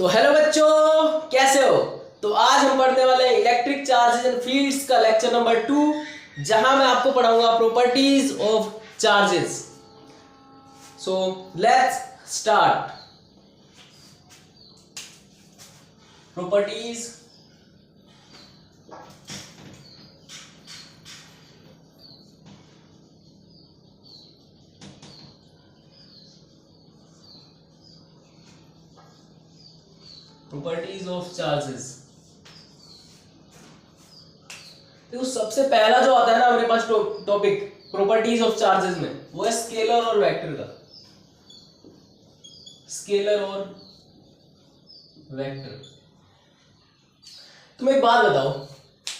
तो हेलो बच्चों, कैसे हो। तो आज हम पढ़ने वाले हैं इलेक्ट्रिक चार्जेस एंड फील्ड्स का लेक्चर नंबर 2, जहां मैं आपको पढ़ाऊंगा properties of charges. So let's start. Properties properties of charges. देखो, सबसे पहला जो आता है ना हमारे पास टॉपिक प्रॉपर्टीज ऑफ चार्जेस में, वो है स्केलर और वेक्टर का। स्केलर और वेक्टर। तुम एक बात बताओ,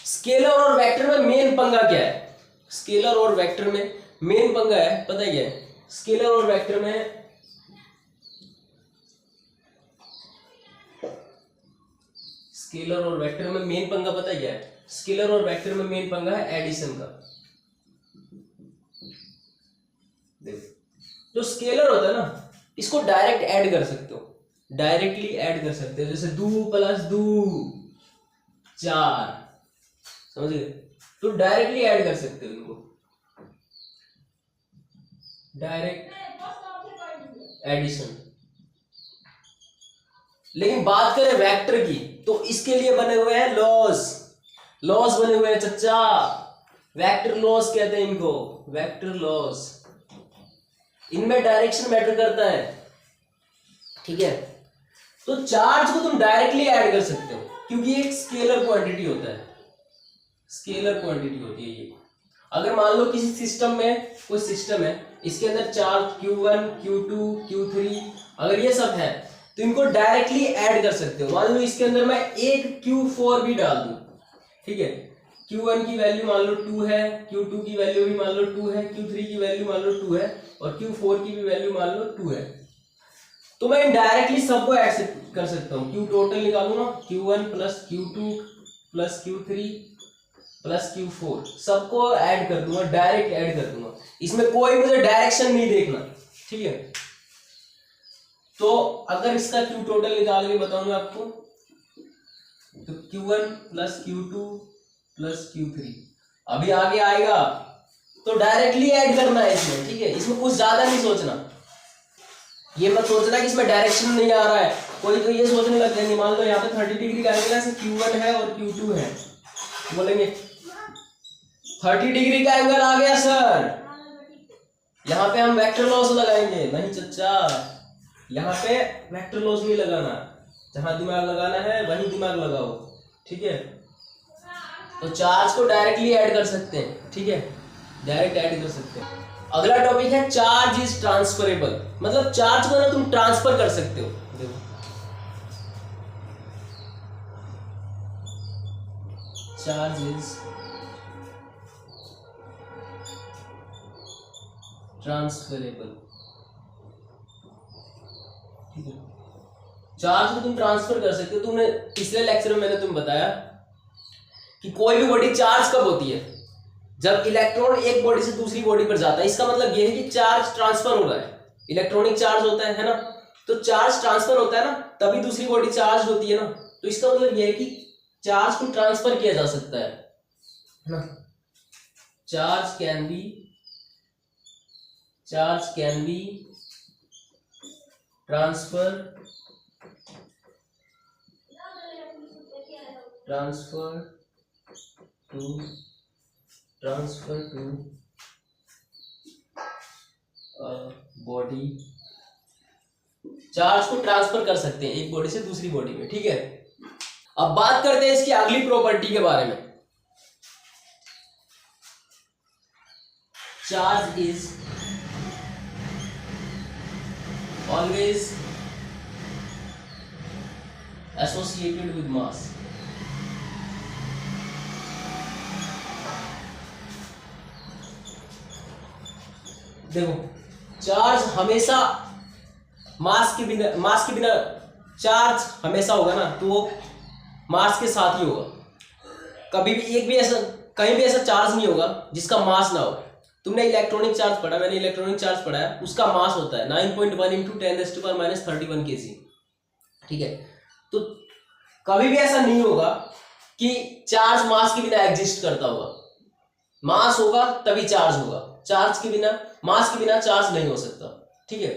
स्केलर और वेक्टर में मेन पंगा क्या है। स्केलर और वेक्टर में मेन पंगा है, पता ही है। स्केलर और वेक्टर में स्केलर और वेक्टर में मेन पंगा पता ही है। स्केलर और वेक्टर में मेन पंगा है एडिशन का। देखो, जो स्केलर होता है ना, इसको डायरेक्ट ऐड कर सकते हो, डायरेक्टली ऐड कर सकते हो। जैसे 2 + 2 4, समझ गए। तो डायरेक्टली ऐड कर सकते हो इनको, डायरेक्ट एडिशन। लेकिन बात करें वेक्टर की, तो इसके लिए बने हुए हैं लॉज बने हुए हैं चच्चा। वेक्टर लॉज कहते हैं इनको, वेक्टर लॉज। इनमें डायरेक्शन मैटर करता है, ठीक है। तो चार्ज को तुम डायरेक्टली ऐड कर सकते हो, क्योंकि एक स्केलर क्वांटिटी होता है, स्केलर क्वांटिटी होती है ये। अगर मान लो किसी सिस्टम में, कोई सिस्टम है, इसके अंदर चार्ज Q1 Q2 Q3 अगर ये सब है, तो इनको डायरेक्टली ऐड कर सकते हो। मान लो इसके अंदर मैं एक Q4 भी डाल दूं, ठीक है। Q1 की वैल्यू मान लो 2 है, Q2 की वैल्यू भी मान लो 2 है, Q3 की वैल्यू मान लो 2 है, और Q4 की भी वैल्यू मान लो 2 है। तो मैं डायरेक्टली सबको ऐड कर सकता हूँ। Q टोटल निकालूंगा, Q1 + Q2 + Q3 + Q4, सबको ऐड कर दूंगा, डायरेक्ट ऐड कर दूंगा। इसमें कोई मुझे डायरेक्शन नहीं देखना, ठीक है। तो अगर इसका Q टोटल निकाल के बताऊंगा आपको, तो Q1 + Q2 + Q3 अभी आगे आएगा, तो डायरेक्टली ऐड करना है इसमें, ठीक है। इसमें कुछ ज्यादा नहीं सोचना, ये मत सोचना कि इसमें डायरेक्शन नहीं आ रहा है। कोई तो ये सोचने लग जाएंगे, मान लो यहाँ पे 30 डिग्री का एंगल है, Q1 है और Q2 है, बोलेंगे 30 डिग्री का एंगल आ गया सर, यहाँ पे हम वेक्टर लॉस लगाएंगे। नहीं चच्चा, यहाँ पे वेक्टर लॉस नहीं लगाना, जहां दिमाग लगाना है वहीं दिमाग लगाओ, ठीक है। तो चार्ज को डायरेक्टली ऐड कर सकते हैं, ठीक है, डायरेक्ट ऐड कर सकते हैं। अगला टॉपिक है चार्ज इज ट्रांसफरेबल, मतलब चार्ज को ना तुम ट्रांसफर कर सकते हो। देखो, चार्ज इज ट्रांसफरेबल, ठीक है। चार्ज को तुम ट्रांसफर कर सकते हो। तुमने पिछले लेक्चर में मैंने तुम्हें बताया कि कोई भी बॉडी चार्ज कब होती है, जब इलेक्ट्रॉन एक बॉडी से दूसरी बॉडी पर जाता है। इसका मतलब यह है कि चार्ज ट्रांसफर हो रहा है, इलेक्ट्रॉनिक चार्ज होता है ना। तो चार्ज ट्रांसफर होता है ना, तभी दूसरी बॉडी चार्ज होती है ना। तो इसका मतलब यह है कि चार्ज को ट्रांसफर किया जा सकता है ना। Charge can be transfer to body. Charge को ट्रांसफर कर सकते हैं एक बॉडी से दूसरी बॉडी में, ठीक है। अब बात करते हैं इसकी अगली प्रॉपर्टी के बारे में। Charge is always associated with mass. देखो, चार्ज हमेशा मास के बिना चार्ज हमेशा होगा ना, तो वो मास के साथ ही होगा। कभी भी कहीं भी ऐसा चार्ज नहीं होगा जिसका मास ना हो। तुमने इलेक्ट्रॉनिक चार्ज पढ़ा, मैंने इलेक्ट्रॉनिक चार्ज पढ़ा है, उसका मास होता है 9.1 × 10⁻³ -31 kg, ठीक है। तो कभी भी ऐसा नहीं होगा कि चार्ज मास के बिना एग्जिस्ट करता होगा। मास होगा तभी चार्ज होगा, चार्ज के बिना, मास के बिना चार्ज नहीं हो सकता, ठीक है।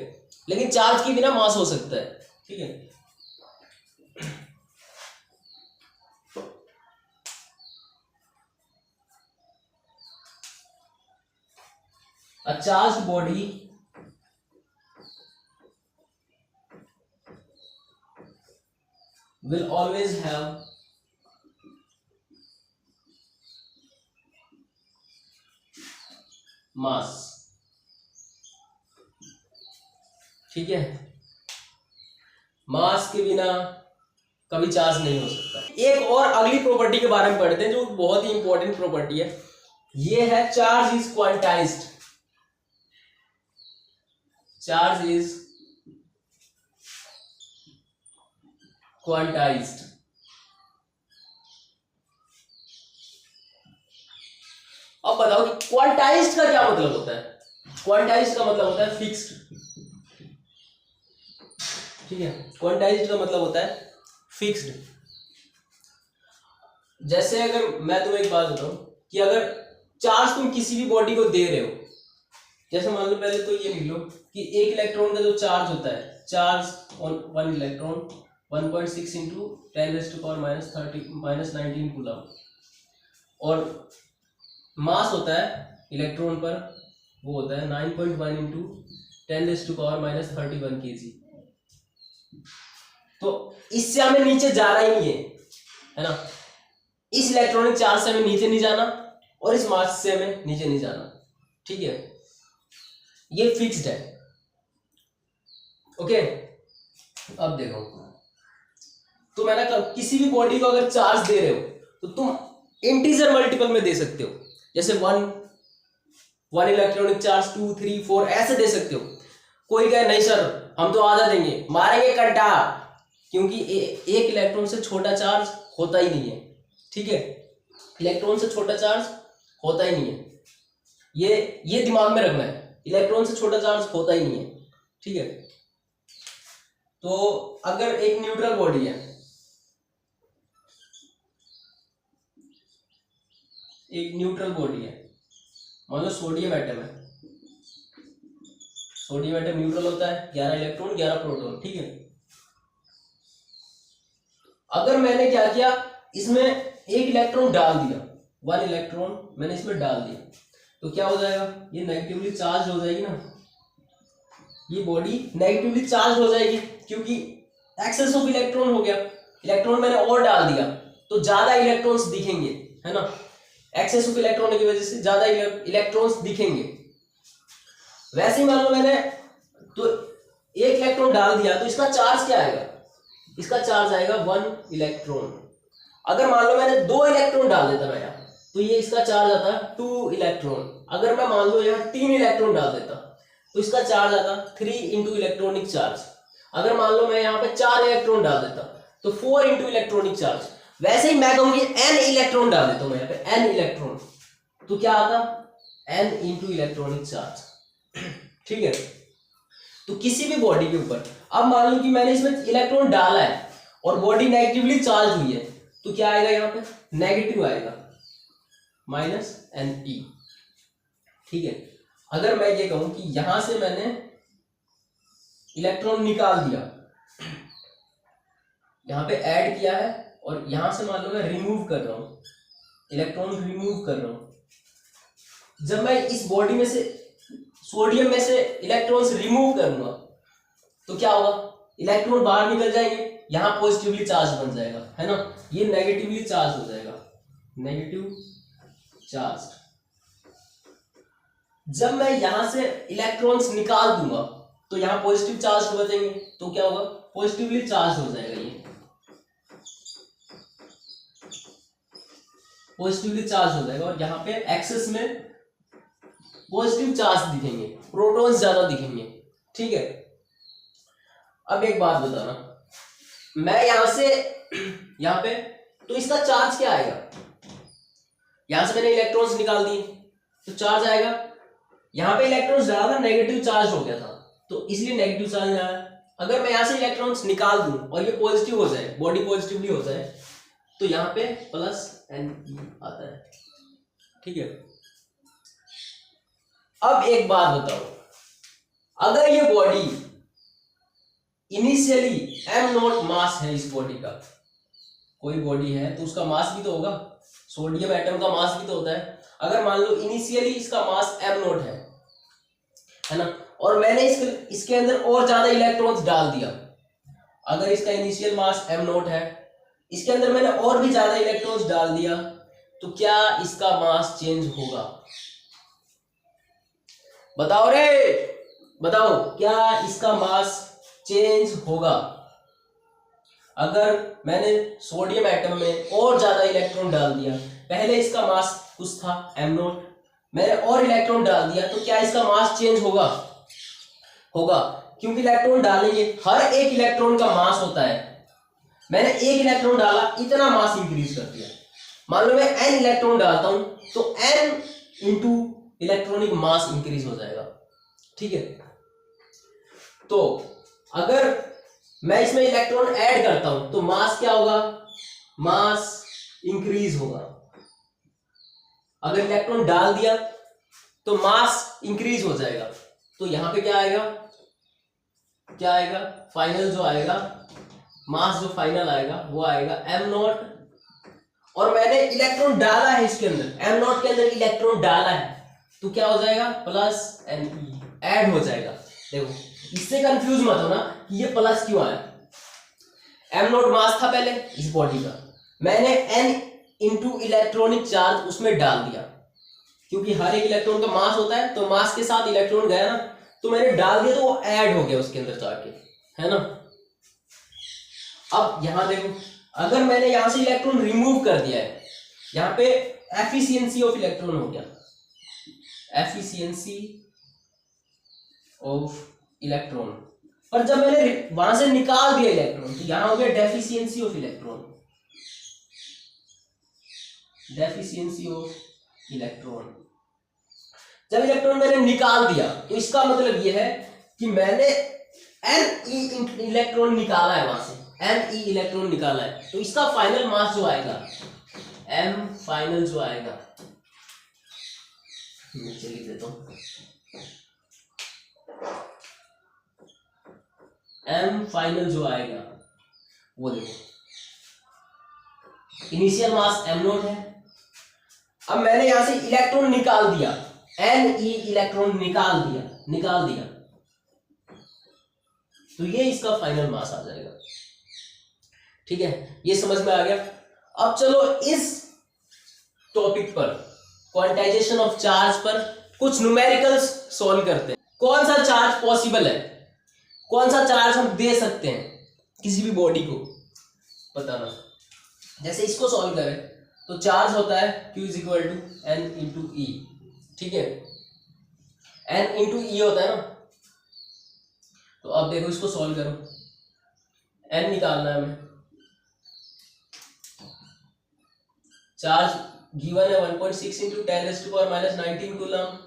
लेकिन चार्ज के बिना मास हो सकता है, ठीक है। A charged body will always have mass, ठीक है। मास के बिना कभी चार्ज नहीं हो सकता। एक और अगली प्रॉपर्टी के बारे में पढ़ते हैं जो बहुत ही इंपॉर्टेंट प्रॉपर्टी है, ये है charge is quantized. Charge is quantized. अब बताओ कि क्वांटाइज्ड का क्या मतलब होता है। क्वांटाइज्ड का मतलब होता है फिक्स्ड, ठीक है। क्वांटाइज्ड का मतलब होता है फिक्स्ड। जैसे अगर मैं तुम्हें एक बात बताऊं कि अगर चार्ज तुम किसी भी बॉडी को दे रहे हो, जैसे मान लो, पहले तो ये लिख लो कि एक इलेक्ट्रॉन का जो चार्ज होता है, charge on one electron 1.6 into 10⁻³ coulomb, और मास होता है इलेक्ट्रॉन पर, वो होता है 9.1 इंटू 10⁻31 kg। तो इससे हमें नीचे जाना ही नहीं है ना। इस इलेक्ट्रॉनिक चार्ज से हमें नीचे नहीं जाना और इस मास से हमें नीचे नहीं जाना, ठीक है। ये फिक्स्ड है, ओके। अब देखो, तुम है ना किसी भी बॉडी को अगर चार्ज दे रहे हो तो तुम इंटीजर मल्टीपल में दे सकते हो, जैसे वन इलेक्ट्रॉनिक चार्ज 2, 3, 4 ऐसे दे सकते हो। कोई कहे नहीं सर हम तो आधा देंगे, मारेंगे कंटा, क्योंकि एक इलेक्ट्रॉन से छोटा चार्ज होता ही नहीं है, ठीक है। इलेक्ट्रॉन से छोटा चार्ज होता ही नहीं है, ये दिमाग में रखना है। इलेक्ट्रॉन से छोटा चार्ज होता ही नहीं है, ठीक है। तो अगर एक न्यूट्रल बॉडी है, एक न्यूट्रल बॉडी है, मान लो सोडियम एटम है। सोडियम एटम न्यूट्रल होता है, 11 इलेक्ट्रॉन 11 प्रोटॉन, ठीक है। अगर मैंने क्या किया, इसमें एक इलेक्ट्रॉन डाल दिया, 1 इलेक्ट्रॉन मैंने इसमें डाल दिया, तो क्या हो जाएगा, ये नेगेटिवली चार्ज हो जाएगी ना। ये बॉडी नेगेटिवली चार्ज हो जाएगी क्योंकि एक्सेस ऑफ इलेक्ट्रॉन हो गया। इलेक्ट्रॉन मैंने और डाल दिया तो ज्यादा इलेक्ट्रॉन्स दिखेंगे, है ना। एक्सेस ऑफ इलेक्ट्रॉन की वजह से ज्यादा इलेक्ट्रॉन्स दिखेंगे। वैसे ही मान लो मैंने तो एक इलेक्ट्रॉन डाल दिया, तो इसका चार्ज क्या आएगा, इसका चार्ज आएगा 1 इलेक्ट्रॉन। अगर मान लो मैंने 2 इलेक्ट्रॉन डाल देता मैं यहाँ, तो ये इसका चार्ज आता 2 इलेक्ट्रॉन। अगर मैं मान लो यहाँ 3 इलेक्ट्रॉन डाल देता तो इसका चार्ज आता 3 इंटू इलेक्ट्रॉनिक चार्ज। अगर मान लो मैं यहाँ पे 4 इलेक्ट्रॉन डाल देता तो 4 इंटू इलेक्ट्रॉनिक चार्ज। वैसे ही मैं कहूंगी n इलेक्ट्रॉन डाल देता हूं मैं यहाँ पे n इलेक्ट्रॉन, तो क्या आता n इंटू इलेक्ट्रॉनिक चार्ज, ठीक है। तो किसी भी बॉडी के ऊपर, अब मान लो कि मैंने इसमें इलेक्ट्रॉन डाला है और बॉडी नेगेटिवली चार्ज हुई है, तो क्या आएगा यहाँ पे, नेगेटिव आएगा, -Ne, ठीक है। अगर मैं ये कहूं कि यहां से मैंने इलेक्ट्रॉन निकाल दिया, यहां पे ऐड किया है, और यहां से मान लो मैं रिमूव कर रहा हूं, इलेक्ट्रॉन रिमूव कर रहा हूं। जब मैं इस बॉडी में से, सोडियम में से इलेक्ट्रॉन्स रिमूव करूंगा तो क्या होगा, इलेक्ट्रॉन बाहर निकल जाएंगे, यहां पॉजिटिवली चार्ज बन जाएगा, है ना। ये नेगेटिवली चार्ज हो जाएगा, नेगेटिव चार्ज। जब मैं यहां से इलेक्ट्रॉन्स निकाल दूंगा तो यहां पॉजिटिव चार्ज बचेंगे, तो क्या होगा, पॉजिटिवली चार्ज हो जाएगा, ये पॉजिटिवली चार्ज हो जाएगा, और यहाँ पे एक्सेस में पॉजिटिव चार्ज दिखेंगे, प्रोटॉन्स ज्यादा दिखेंगे, ठीक है। अब एक बात बताना, मैं यहां से यहां पे, तो इसका चार्ज क्या आएगा, यहां से मैंने इलेक्ट्रॉन्स निकाल दिए तो चार्ज आएगा, यहां पे इलेक्ट्रॉन्स ज्यादा नेगेटिव चार्ज हो गया था तो इसलिए नेगेटिव चार्ज आया, अगर मैं यहां से इलेक्ट्रॉन्स निकाल दूं और ये पॉजिटिव हो जाए, बॉडी पॉजिटिवली हो जाए, तो यहाँ पे प्लस Ne आता है। ठीक है, अब एक बात बताओ, अगर ये बॉडी इनिशियली m0 मास है, इस बॉडी का कोई बॉडी है तो उसका मास भी तो होगा, सोडियम एटम का मास भी तो होता है। अगर मान लो इनिशियली इसका मास m0 है ना, और मैंने इसके अंदर और ज्यादा इलेक्ट्रॉन्स डाल दिया, अगर इसका इनिशियल मास m0 है, इसके अंदर मैंने और भी ज्यादा इलेक्ट्रॉन्स डाल दिया, तो क्या इसका मास चेंज होगा? बताओ रे, बताओ, क्या इसका मास चेंज होगा? अगर मैंने सोडियम एटम में और ज्यादा इलेक्ट्रॉन डाल दिया, पहले इसका मास कुछ था m0, मैंने और इलेक्ट्रॉन डाल दिया, तो क्या इसका मास चेंज होगा? होगा, क्योंकि इलेक्ट्रॉन डालेंगे, हर एक इलेक्ट्रॉन का मास होता है। मैंने एक इलेक्ट्रॉन डाला, इतना मास इंक्रीज कर दिया। मान लो मैं n इलेक्ट्रॉन डालता हूं, तो n इंटू इलेक्ट्रॉनिक मास इंक्रीज हो जाएगा। ठीक है, तो अगर मैं इसमें इलेक्ट्रॉन ऐड करता हूं तो मास क्या होगा? मास इंक्रीज होगा। अगर इलेक्ट्रॉन डाल दिया तो मास इंक्रीज हो जाएगा। तो यहां पे क्या आएगा? क्या आएगा? फाइनल जो आएगा, मास जो फाइनल आएगा वो आएगा m0, और मैंने इलेक्ट्रॉन डाला है इसके अंदर, m0 के अंदर इलेक्ट्रॉन डाला है, तो क्या हो जाएगा? प्लस Ne ऐड हो जाएगा। देखो, इससे कंफ्यूज मत होना कि ये प्लस क्यों आया। m0 मास था पहले इस बॉडी का, मैंने n इंटू इलेक्ट्रॉनिक चार्ज उसमें डाल दिया, क्योंकि हर एक इलेक्ट्रॉन का मास होता है, तो मास के साथ इलेक्ट्रॉन गया ना, तो मैंने डाल दिया, तो वो ऐड हो गया उसके अंदर जाके, है ना। अब यहां देखो, अगर मैंने यहां से इलेक्ट्रॉन रिमूव कर दिया है, यहां पे एफिशिएंसी ऑफ इलेक्ट्रॉन हो गया, एफिशिएंसी ऑफ इलेक्ट्रॉन, पर जब मैंने वहां से निकाल दिया इलेक्ट्रॉन, तो यहां हो गया deficiency of electron, deficiency of electron. जब इलेक्ट्रॉन मैंने निकाल दिया, तो इसका मतलब यह है कि मैंने Ne इलेक्ट्रॉन निकाला है, वहां से Ne इलेक्ट्रॉन निकाला है, तो इसका फाइनल मास जो आएगा, m फाइनल जो आएगा, नीचे लिख देता हूं, m फाइनल जो आएगा वो देखो, इनिशियल मास m0 है, अब मैंने यहां से इलेक्ट्रॉन निकाल दिया, Ne इलेक्ट्रॉन निकाल दिया, तो ये इसका फाइनल मास आ जाएगा। ठीक है, ये समझ में आ गया। अब चलो इस टॉपिक पर, क्वांटाइजेशन ऑफ चार्ज पर कुछ न्यूमेरिकल्स सॉल्व करते हैं। कौन सा चार्ज पॉसिबल है, कौन सा चार्ज हम दे सकते हैं किसी भी बॉडी को, बताना। जैसे इसको सॉल्व करें तो चार्ज होता है Q is equal to N into E. ठीक है, N इंटू ई होता है ना, तो अब देखो इसको सॉल्व करो, N निकालना है हमें, चार्ज गिवन है 1.6 into 10⁻⁻19 coulomb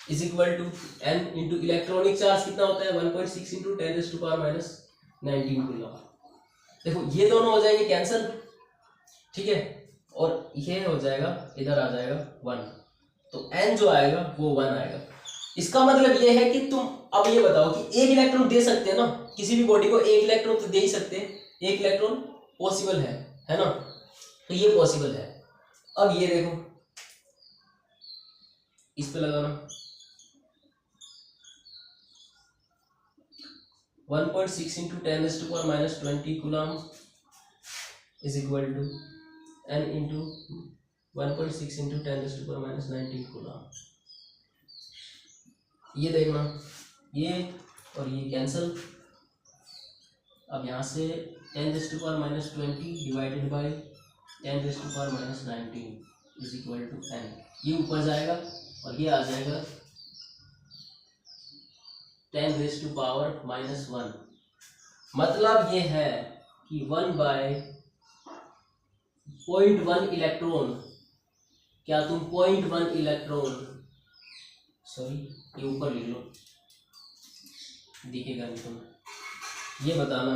is equal to N into electronic charge कितना होता है 1.6 इंटू 10⁻⁻19 कूलम। देखो ये दोनों हो जाएंगे कैंसिल, ठीक है, और ये हो जाएगा, इधर आ जाएगा 1, तो N जो आएगा वो 1 आएगा। इसका मतलब ये है कि तुम अब ये बताओ कि एक इलेक्ट्रॉन दे सकते हैं ना, किसी भी बॉडी को एक इलेक्ट्रॉन तो दे ही सकते हैं, एक इलेक्ट्रॉन पॉसिबल है ना, तो ये पॉसिबल है। अब ये देखो, इस पे लगाना 1.6 into 10⁻⁻20 coulomb is equal to N into 1.6 into 10⁻⁻19 coulomb. ये देखना, ये और ये कैंसिल। अब यहाँ से 10⁻⁻20 divided by 10⁻⁻19 is equal to N, ये ऊपर जाएगा और ये आ जाएगा 10⁻⁻1। मतलब ये है कि 1/0.1 इलेक्ट्रॉन, क्या तुम 0.1 इलेक्ट्रॉन, सॉरी ये ऊपर लिख लो, दिखेगा नहीं तुम्हें, ये बताना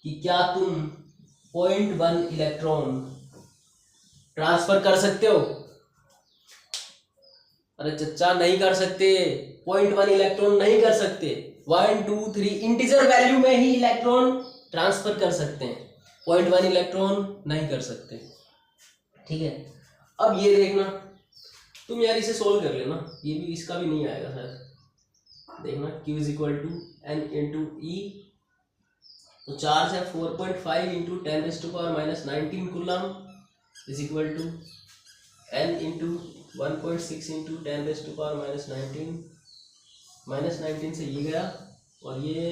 कि क्या तुम 0.1 इलेक्ट्रॉन ट्रांसफर कर सकते हो। अरे चच्चा नहीं कर सकते, 0.1 इलेक्ट्रॉन नहीं कर सकते। 1 2 3 इंटीजर वैल्यू में ही इलेक्ट्रॉन ट्रांसफर कर सकते हैं, 0.1 इलेक्ट्रॉन नहीं कर सकते। ठीक है, अब ये देखना तुम यार, इसे सोल्व कर लेना, ये भी इसका भी नहीं आएगा सर। देखना Q is equal to N into E, तो चार्ज है 4.5 into 10⁻⁻19 coulomb is equal to N into 1.6 into 10⁻⁻19 -19 से ये गया और ये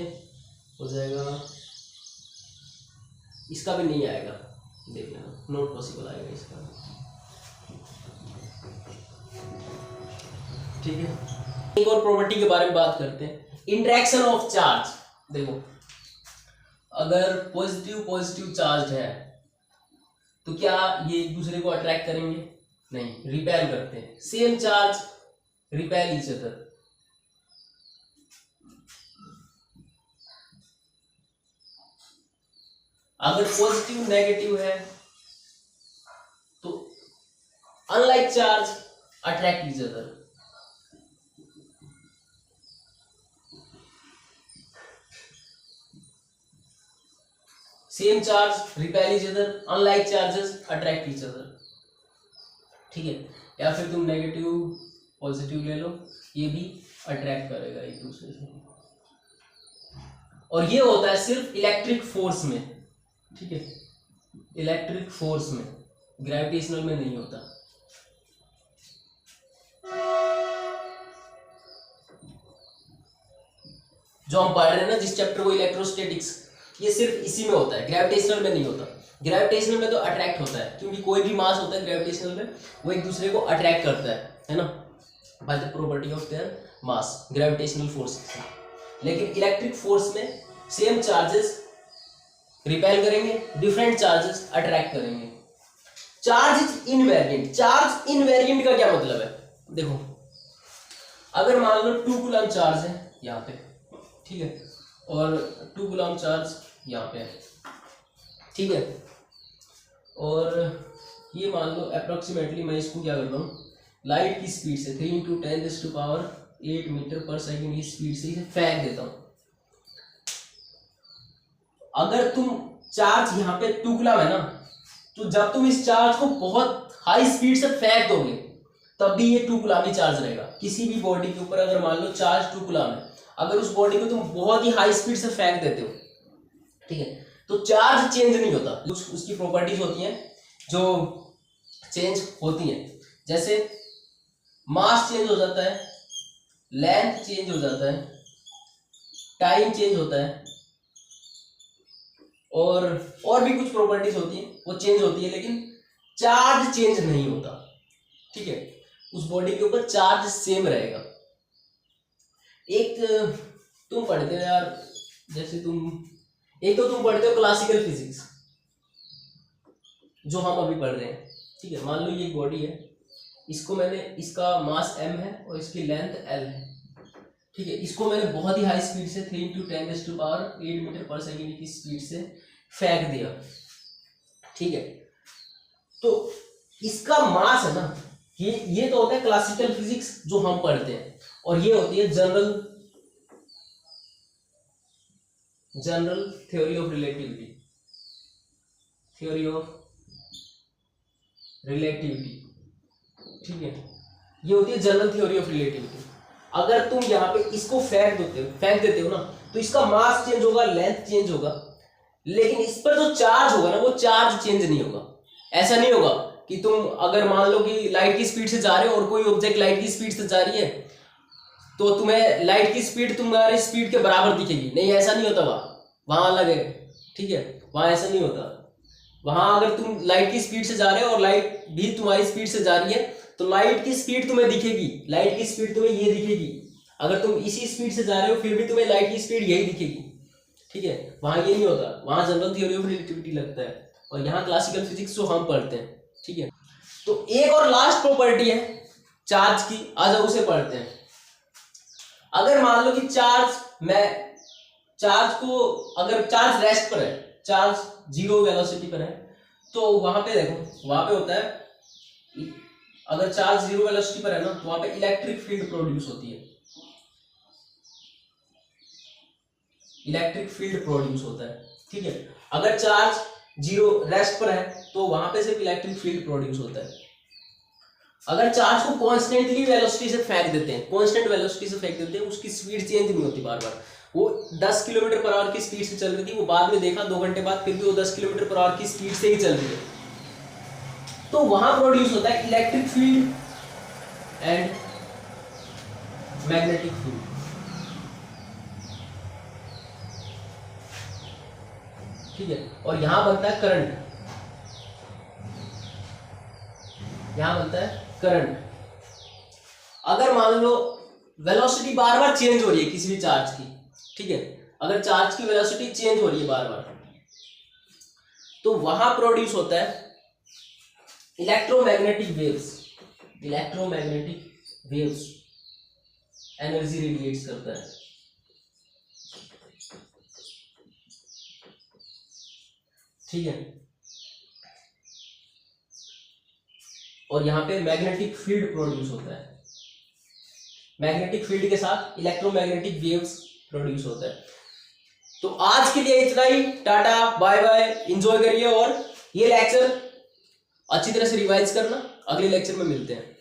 हो जाएगा, इसका भी नहीं आएगा, देख लेना, नॉट पॉसिबल आएगा इसका। ठीक है, एक और प्रॉपर्टी के बारे में बात करते हैं, इंटरेक्शन ऑफ चार्ज। देखो अगर पॉजिटिव पॉजिटिव चार्ज है तो क्या ये एक दूसरे को अट्रैक्ट करेंगे? नहीं, रिपेल करते हैं। Same charge repel each other. अगर पॉजिटिव नेगेटिव है तो unlike charge attract each other. Same charge repel each other, unlike charges attract each other. ठीक है, या फिर तुम नेगेटिव पॉजिटिव ले लो, ये भी अट्रैक्ट करेगा एक दूसरे से। और ये होता है सिर्फ इलेक्ट्रिक फोर्स में। ठीक है, इलेक्ट्रिक फोर्स में, ग्रेविटेशनल में नहीं होता। जो हम पढ़ रहे हैं ना जिस चैप्टर को, इलेक्ट्रोस्टैटिक्स, ये सिर्फ इसी में होता है, ग्रेविटेशनल में नहीं होता। ग्रेविटेशनल में तो अट्रैक्ट होता है, क्योंकि कोई भी मास होता है ग्रेविटेशनल में, वो एक दूसरे को अट्रैक्ट करता है ना, by the property of their mass, gravitational force. लेकिन इलेक्ट्रिक फोर्स में सेम चार्जेस रिपेल करेंगे, डिफरेंट चार्जेस अट्रैक्ट करेंगे। Charge is invariant. Charge invariant का क्या मतलब है? देखो अगर मान लो 2 कूलम चार्ज है यहाँ पे, ठीक है, और 2 कूलम चार्ज यहाँ पे है, ठीक है, और ये मान लो अप्रोक्सीमेटली, मैं इसको क्या करता हूँ, लाइट की स्पीड से 3 × 10⁸ मीटर पर सेकेंड की स्पीड से इसे फेंक देता हूँ। अगर तुम चार्ज यहाँ पे 2 कूलम है ना, तो जब तुम इस चार्ज को बहुत हाई स्पीड से फेंक दोगे तब भी ये 2 कूलम ही चार्ज रहेगा। किसी भी बॉडी के ऊपर अगर मान लो चार्ज 2 कूलम है, अगर उस बॉडी को तुम बहुत ही हाई स्पीड से फेंक देते हो, ठीक है, तो चार्ज चेंज नहीं होता। कुछ उसकी प्रॉपर्टीज होती हैं जो चेंज होती हैं, जैसे मास चेंज हो जाता है, लेंथ चेंज हो जाता है, टाइम चेंज होता है, और भी कुछ प्रॉपर्टीज होती हैं वो चेंज होती है, लेकिन चार्ज चेंज नहीं होता। ठीक है, उस बॉडी के ऊपर चार्ज सेम रहेगा। एक तुम पढ़ते हो यार, जैसे एक तो तुम पढ़ते हो क्लासिकल फिजिक्स, जो हम अभी पढ़ रहे हैं। ठीक है, मान लो ये एक बॉडी है, इसको मैंने, इसका मास m है और इसकी लेंथ l है। ठीक है, इसको मैंने बहुत ही हाई स्पीड से 3 × 10⁸ मीटर पर सेकेंड की स्पीड से फेंक दिया। ठीक है, तो इसका मास है ना, ये तो होता है क्लासिकल फिजिक्स जो हम पढ़ते हैं, और ये होती है जनरल थ्योरी ऑफ रिलेटिविटी। ठीक है, ये होती है जनरल थ्योरी ऑफ रिलेटिविटी। अगर तुम यहाँ पे इसको फेंक देते हो ना, तो इसका मास चेंज होगा, लेंथ चेंज होगा, लेकिन इस पर जो चार्ज होगा ना, वो चार्ज चेंज नहीं होगा। ऐसा नहीं होगा कि तुम अगर मान लो कि लाइट की स्पीड से जा रहे हो और कोई ऑब्जेक्ट लाइट की स्पीड से जा रही है, तो तुम्हें लाइट की स्पीड तुम्हारी स्पीड के बराबर दिखेगी। नहीं, ऐसा नहीं होता, वहां अलग है। ठीक है, वहां ऐसा नहीं होता। वहां अगर तुम लाइट की स्पीड से जा रहे हो और लाइट भी तुम्हारी स्पीड से जा रही है, तो लाइट की स्पीड तुम्हें दिखेगी, लाइट की स्पीड तुम्हें ये दिखेगी। अगर तुम इसी स्पीड से जा रहे हो फिर भी तुम्हें लाइट की स्पीड यही दिखेगी। ठीक है, वहां ये नहीं होता, वहां जनरल थ्योरी ऑफ रिलेटिविटी लगता है, और यहाँ क्लासिकल फिजिक्स जो हम पढ़ते हैं। ठीक है, तो एक और लास्ट प्रॉपर्टी है चार्ज की, आ जाओ उसे पढ़ते हैं। अगर मान लो कि चार्ज को, अगर चार्ज रेस्ट पर है, चार्ज जीरो वेलोसिटी पर है, तो वहां पे देखो, वहां पे होता है, अगर चार्ज जीरो वेलोसिटी पर है ना, तो वहां पे इलेक्ट्रिक फील्ड प्रोड्यूस होती है, इलेक्ट्रिक फील्ड प्रोड्यूस होता है, ठीक है। अगर चार्ज जीरो रेस्ट पर है तो वहां पे सिर्फ इलेक्ट्रिक फील्ड प्रोड्यूस होता है। अगर चार्ज को कॉन्स्टेंटली वेलोसिटी से फेंक देते हैं, कांस्टेंट वेलोसिटी से फेंक देते हैं, उसकी स्पीड चेंज नहीं होती बार बार, वो 10 किलोमीटर पर आवर की स्पीड से चल रही थी, वो बाद में देखा 2 घंटे बाद फिर भी वो 10 किलोमीटर पर आवर की स्पीड से ही चल रही है, तो वहां प्रोड्यूस होता है electric field and magnetic field, ठीक है। और यहां बनता है करंट, यहां बनता है करंट। अगर मान लो वेलोसिटी बार बार चेंज हो रही है किसी भी चार्ज की, ठीक है, अगर चार्ज की वेलोसिटी चेंज हो रही है बार बार, तो वहां प्रोड्यूस होता है electromagnetic waves, electromagnetic waves energy radiates करता है, ठीक है। और यहां पे मैग्नेटिक फील्ड प्रोड्यूस होता है, मैग्नेटिक फील्ड के साथ इलेक्ट्रोमैग्नेटिक वेव्स प्रोड्यूस होता है। तो आज के लिए इतना ही, टाटा बाय बाय, एंजॉय करिए और ये लेक्चर अच्छी तरह से रिवाइज करना, अगले लेक्चर में मिलते हैं।